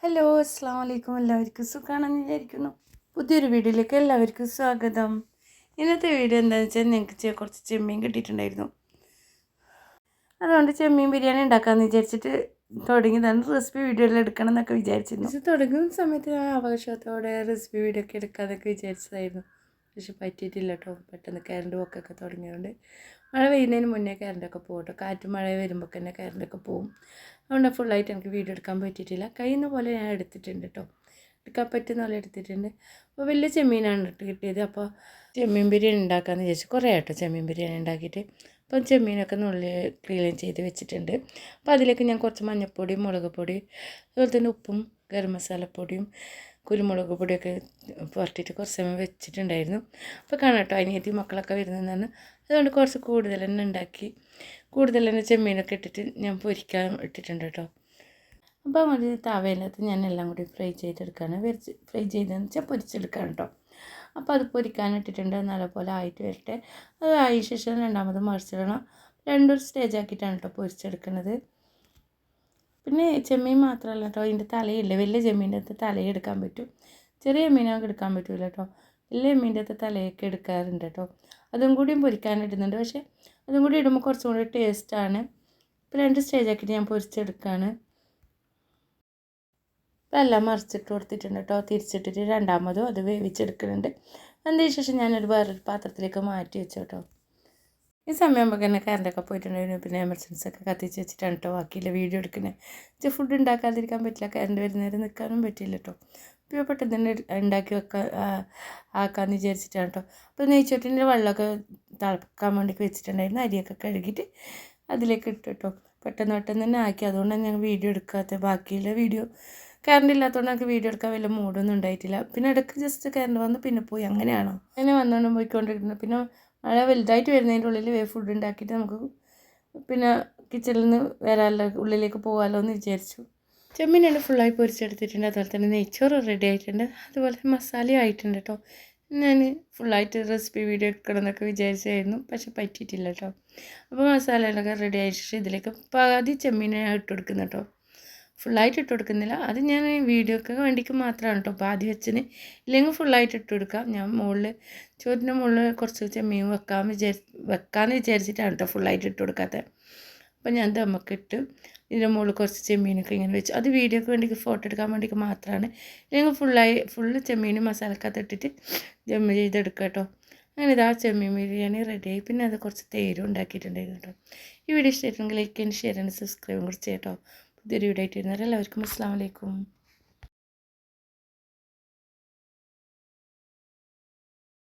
Hello അസ്സാം വലൈക്കും. എല്ലാവർക്കും സുഖമാണെന്ന് വിചാരിക്കുന്നു. പുതിയൊരു വീഡിയോയിലേക്ക് എല്ലാവർക്കും സ്വാഗതം. ഇന്നത്തെ വീഡിയോ എന്താണെന്ന് വെച്ചാൽ ഞങ്ങൾക്ക് കുറച്ച് ചെമ്മീൻ കിട്ടിയിട്ടുണ്ടായിരുന്നു. അതുകൊണ്ട് ചെമ്മീൻ ബിരിയാണി ഉണ്ടാക്കാമെന്ന് വിചാരിച്ചിട്ട് തുടങ്ങിയതാണ്. റെസിപ്പി വീഡിയോയിൽ എടുക്കണം എന്നൊക്കെ വിചാരിച്ചിരുന്നു. ഇത് തുടങ്ങുന്ന സമയത്ത് ഞാൻ അവകാശത്തോടെ റെസിപ്പി വീഡിയോ ഒക്കെ എടുക്കാമെന്നൊക്കെ വിചാരിച്ചതായിരുന്നു. പക്ഷെ പറ്റിയിട്ടില്ല കേട്ടോ. പെട്ടെന്ന് കറണ്ട് പോക്കൊക്കെ തുടങ്ങിയതുകൊണ്ട് മഴ പെയ്യുന്നതിന് മുന്നേ കറണ്ടൊക്കെ പോകും കേട്ടോ. കാറ്റും മഴ വരുമ്പോൾ തന്നെ കറണ്ടൊക്കെ പോകും. അതുകൊണ്ട് ഫുള്ളായിട്ട് എനിക്ക് വീഡിയോ എടുക്കാൻ പറ്റിയിട്ടില്ല. കഴിയുന്ന പോലെ ഞാൻ എടുത്തിട്ടുണ്ട് കേട്ടോ. എടുക്കാൻ പറ്റുന്ന പോലെ എടുത്തിട്ടുണ്ട്. അപ്പോൾ വലിയ ചെമ്മീനാണ് കിട്ടിയത്. അപ്പോൾ ചെമ്മീൻ ബിരിയാണി ഉണ്ടാക്കാമെന്ന് വിചാരിച്ചു. കുറേ കേട്ടോ ചെമ്മീൻ ബിരിയാണി ഉണ്ടാക്കിയിട്ട്. അപ്പം ചെമ്മീനൊക്കെ നുള്ളി ക്ലീൻ ചെയ്ത് വെച്ചിട്ടുണ്ട്. അപ്പോൾ അതിലേക്ക് ഞാൻ കുറച്ച് മഞ്ഞൾപ്പൊടി, മുളക് പൊടി, അതുപോലെ തന്നെ ഉപ്പും ഗരം മസാലപ്പൊടിയും കുരുമുളക് പൊടിയൊക്കെ പുരട്ടിയിട്ട് കുറച്ച് സമയം വെച്ചിട്ടുണ്ടായിരുന്നു. അപ്പോൾ കാണാം കേട്ടോ, അനിയത്തി മക്കളൊക്കെ വരുന്നതെന്നാണ്. അതുകൊണ്ട് കുറച്ച് കൂടുതൽ തന്നെ ഉണ്ടാക്കി, കൂടുതൽ തന്നെ ചെമ്മീനൊക്കെ ഇട്ടിട്ട് ഞാൻ പൊരിക്കാൻ ഇട്ടിട്ടുണ്ട് കേട്ടോ. അപ്പോൾ ഒരു തവയിനകത്ത് ഞാൻ എല്ലാം കൂടി ഫ്രൈ ചെയ്തെടുക്കുകയാണ്. ഫ്രൈ ചെയ്തതെന്ന് വെച്ചാൽ പൊരിച്ചെടുക്കുകയാണ് കേട്ടോ. അപ്പോൾ അത് പൊരിക്കാനിട്ടിട്ടുണ്ട്. നല്ലപോലെ ആയിട്ട് വരട്ടെ. അത് ആയ ശേഷം രണ്ടാമത് മറിച്ചിടണം. രണ്ടൊരു സ്റ്റേജ് ആക്കിയിട്ടാണ് കേട്ടോ പൊരിച്ചെടുക്കുന്നത്. പിന്നെ ചെമ്മീൻ മാത്രമല്ല കേട്ടോ, ഇതിൻ്റെ തലയില്ലേ, വലിയ ചെമ്മീൻ്റെ അകത്ത് തലയെടുക്കാൻ പറ്റും. ചെറിയ മീനൊക്കെ എടുക്കാൻ പറ്റില്ല കേട്ടോ. വലിയ മീൻ്റെ അകത്ത് തലയൊക്കെ എടുക്കാറുണ്ട് കേട്ടോ. അതും കൂടിയും പൊരിക്കാനിടുന്നുണ്ട്. പക്ഷേ അതും കൂടി ഇടുമ്പോൾ കുറച്ചും കൂടി ടേസ്റ്റാണ്. ഇപ്പോൾ 2 സ്റ്റേജ് ആക്കിയിട്ട് ഞാൻ പൊരിച്ചെടുക്കുകയാണ്. ഇപ്പോൾ എല്ലാം മറിച്ചിട്ട് കൊടുത്തിട്ടുണ്ട് കേട്ടോ. തിരിച്ചിട്ടിട്ട് രണ്ടാമതും അത് വേവിച്ചെടുക്കുന്നുണ്ട്. അതിന് ശേഷം ഞാനൊരു വേറൊരു പാത്രത്തിലേക്ക് മാറ്റി വെച്ചു കേട്ടോ. ഈ സമയമാകുമ്പോൾ തന്നെ കറണ്ടൊക്കെ പോയിട്ടുണ്ടായിരുന്നു. പിന്നെ എമർജൻസി ഒക്കെ കത്തിച്ച് വെച്ചിട്ടാണ് കേട്ടോ ബാക്കിയില്ല വീഡിയോ എടുക്കുന്നത്. ഫുഡ് ഉണ്ടാക്കാതിരിക്കാൻ പറ്റില്ല. കറണ്ട് വരുന്നേരം നിൽക്കാനും പറ്റില്ല കേട്ടോ. ഇപ്പോൾ പെട്ടെന്ന് തന്നെ ഉണ്ടാക്കി ആക്കാമെന്ന് വിചാരിച്ചിട്ടാണ് കേട്ടോ. അപ്പോൾ നെയ്ച്ചോറ്റിൻ്റെ വെള്ളമൊക്കെ തിളക്കാൻ വേണ്ടി വെച്ചിട്ടുണ്ടായിരുന്നു. അരിയൊക്കെ കഴുകിയിട്ട് അതിലേക്ക് ഇട്ടു കേട്ടോ. പെട്ടെന്ന് തന്നെ ആക്കി. അതുകൊണ്ടാണ് ഞങ്ങൾ വീഡിയോ എടുക്കാത്ത. ബാക്കിയുള്ള വീഡിയോ കറണ്ട് ഇല്ലാത്തതുകൊണ്ട് എനിക്ക് വീഡിയോ എടുക്കാൻ വലിയ മൂഡൊന്നും ഉണ്ടായിട്ടില്ല. പിന്നെ ഇടയ്ക്ക് ജസ്റ്റ് കറണ്ട് വന്ന് പിന്നെ പോയി. അങ്ങനെയാണോ അങ്ങനെ വന്നുകൊണ്ട് പോയിക്കൊണ്ടിരിക്കുന്നത്. പിന്നെ മഴ വലുതായിട്ട് വരുന്നതിൻ്റെ ഉള്ളിൽ ഫുഡ് ഉണ്ടാക്കിയിട്ട് നമുക്ക് പിന്നെ കിച്ചണിൽ നിന്ന് വരാമല്ലോ, ഉള്ളിലേക്ക് പോകാമല്ലോ എന്ന് വിചാരിച്ചു. ചെമ്മീനാണ് ഫുള്ളായി പൊരിച്ചെടുത്തിട്ടുണ്ട്. അതുപോലെ തന്നെ നെയ്ച്ചോറ് റെഡി ആയിട്ടുണ്ട്. അതുപോലെ മസാലയും ആയിട്ടുണ്ട് കേട്ടോ. ഞാൻ ഫുള്ളായിട്ട് റെസിപ്പി വീഡിയോ എടുക്കണം എന്നൊക്കെ വിചാരിച്ചായിരുന്നു. പക്ഷെ പറ്റിയിട്ടില്ല കേട്ടോ. അപ്പോൾ മസാലകളൊക്കെ റെഡി ആയ ശേഷം ഇതിലേക്ക് പകുതി ചെമ്മീനെ ഞാൻ ഇട്ട് കൊടുക്കുന്നു കേട്ടോ. ഫുള്ളായിട്ട് ഇട്ട് കൊടുക്കുന്നില്ല. അത് ഞാൻ വീഡിയോക്ക് വേണ്ടിക്ക് മാത്രമാണ് കേട്ടോ പാതി വെച്ചിന്. ഇല്ലെങ്കിൽ ഫുള്ളായിട്ട് ഇട്ട് കൊടുക്കാം. ഞാൻ ചോറിൻ്റെ മുകളിൽ കുറച്ച് ചെമ്മീൻ വെക്കാമെന്ന് വിചാരിച്ചിട്ടാണ് കേട്ടോ ഫുള്ളായിട്ട് ഇട്ട് കൊടുക്കാത്തത്. അപ്പോൾ ഞാൻ ദമ്മൊക്കെ ഇട്ട് ഇതിൻ്റെ മുകളിൽ കുറച്ച് ചെമ്മീനൊക്കെ ഇങ്ങനെ വെച്ചു. അത് വീഡിയോക്ക് വേണ്ടിക്ക് ഫോട്ടോ എടുക്കാൻ വേണ്ടിക്ക് മാത്രമാണ്. ഇല്ലെങ്കിൽ ഫുള്ള് ചെമ്മീനും മസാലക്കകത്ത് ഇട്ടിട്ട് ദമ്മ് ചെയ്തെടുക്കുക കേട്ടോ. അങ്ങനെ ഇതാ ചെമ്മീൻ ബിരിയാണി റെഡിയായി. പിന്നെ അത് കുറച്ച് തേരും ഉണ്ടാക്കിയിട്ടുണ്ടായിരുന്നു കേട്ടോ. ഈ വീഡിയോ ഇഷ്ടമായിട്ടുണ്ടെങ്കിൽ ലൈക്ക് ആൻഡ് ഷെയർ ആൻഡ് സബ്സ്ക്രൈബും കൂടി ചെയ്യാം കേട്ടോ. പുതിയൊരു വീഡിയോ ആയിട്ട് വരുന്നവരെ എല്ലാവർക്കും അസ്സലാമു അലൈക്കും.